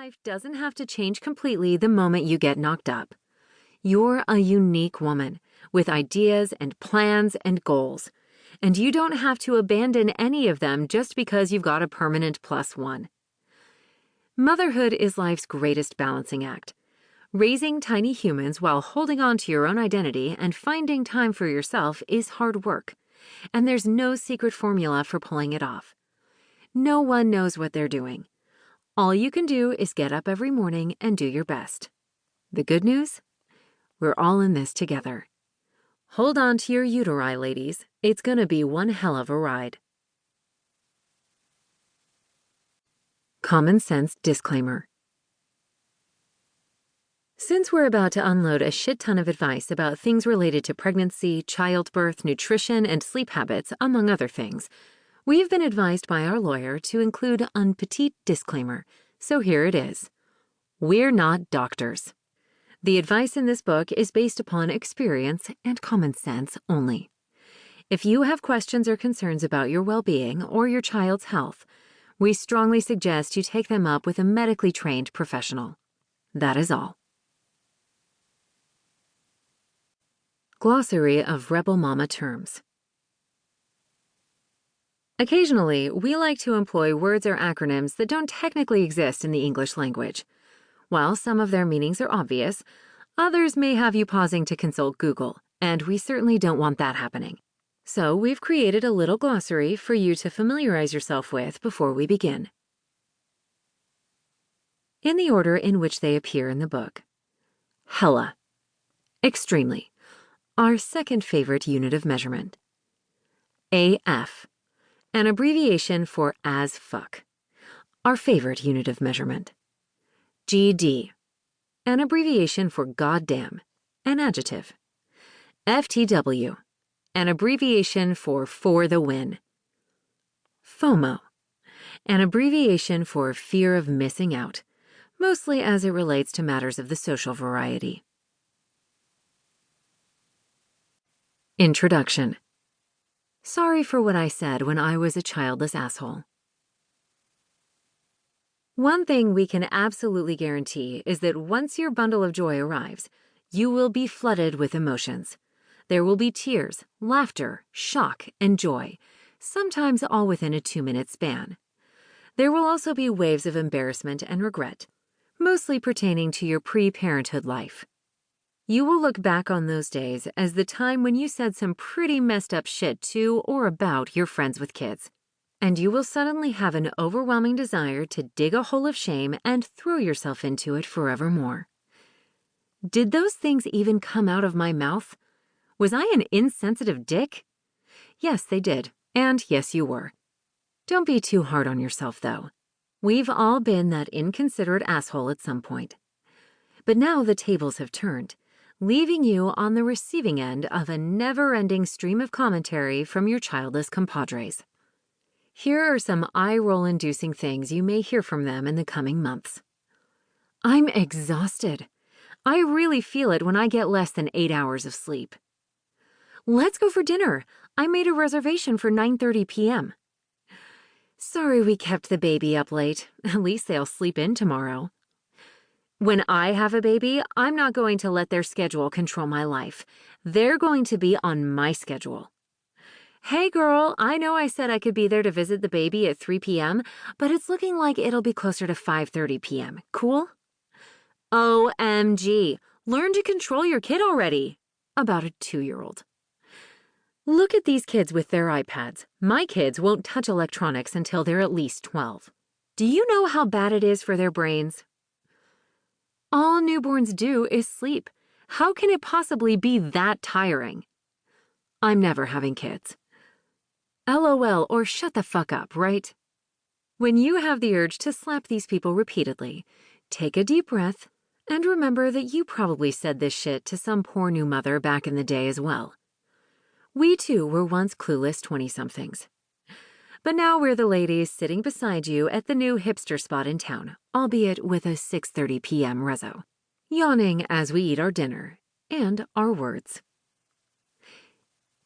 life doesn't have to change completely the moment you get knocked up. You're a unique woman with ideas and plans and goals, and you don't have to abandon any of them just because you've got a permanent +1. Motherhood is life's greatest balancing act. Raising tiny humans while holding on to your own identity and finding time for yourself is hard work, and there's no secret formula for pulling it off. No one knows what they're doing. All you can do is get up every morning and do your best. The good news? We're all in this together. Hold on to your uteri, ladies. It's gonna be one hell of a ride. Common sense disclaimer. Since we're about to unload a shit ton of advice about things related to pregnancy, childbirth, nutrition, and sleep habits, among other things, we've been advised by our lawyer to include un petit disclaimer, so here it is. We're not doctors. The advice in this book is based upon experience and common sense only. If you have questions or concerns about your well-being or your child's health, we strongly suggest you take them up with a medically trained professional. That is all. Glossary of Rebel Mama terms. Occasionally, we like to employ words or acronyms that don't technically exist in the English language. While some of their meanings are obvious, others may have you pausing to consult Google, and we certainly don't want that happening. So we've created a little glossary for you to familiarize yourself with before we begin. In the order in which they appear in the book. Hella. Extremely. Our second favorite unit of measurement. AF. An abbreviation for as fuck. Our favorite unit of measurement. GD. An abbreviation for goddamn. An adjective. FTW. An abbreviation for the win. FOMO. An abbreviation for fear of missing out, mostly as it relates to matters of the social variety. Introduction. Sorry for what I said when I was a childless asshole. One thing we can absolutely guarantee is that once your bundle of joy arrives, you will be flooded with emotions. There will be tears, laughter, shock, and joy, sometimes all within a 2-minute span. There will also be waves of embarrassment and regret, mostly pertaining to your pre-parenthood life. You will look back on those days as the time when you said some pretty messed up shit to or about your friends with kids, and you will suddenly have an overwhelming desire to dig a hole of shame and throw yourself into it forevermore. Did those things even come out of my mouth? Was I an insensitive dick? Yes, they did, and yes, you were. Don't be too hard on yourself, though. We've all been that inconsiderate asshole at some point. But now the tables have turned, leaving you on the receiving end of a never-ending stream of commentary from your childless compadres. Here are some eye-roll-inducing things you may hear from them in the coming months. I'm exhausted. I really feel it when I get less than 8 hours of sleep. Let's go for dinner. I made a reservation for 9:30 p.m. Sorry we kept the baby up late. At least they'll sleep in tomorrow. When I have a baby, I'm not going to let their schedule control my life. They're going to be on my schedule. Hey girl, I know I said I could be there to visit the baby at 3 p.m., but it's looking like it'll be closer to 5:30 p.m. Cool? OMG, learn to control your kid already. About a 2-year-old. Look at these kids with their iPads. My kids won't touch electronics until they're at least 12. Do you know how bad it is for their brains? All newborns do is sleep. How can it possibly be that tiring? I'm never having kids. LOL or shut the fuck up, right? When you have the urge to slap these people repeatedly, take a deep breath and remember that you probably said this shit to some poor new mother back in the day as well. We too were once clueless 20-somethings. But now we're the ladies sitting beside you at the new hipster spot in town, albeit with a 6:30 p.m. rezo, yawning as we eat our dinner and our words.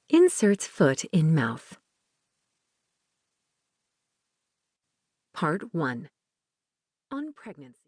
Inserts foot in mouth. Part 1. On pregnancy.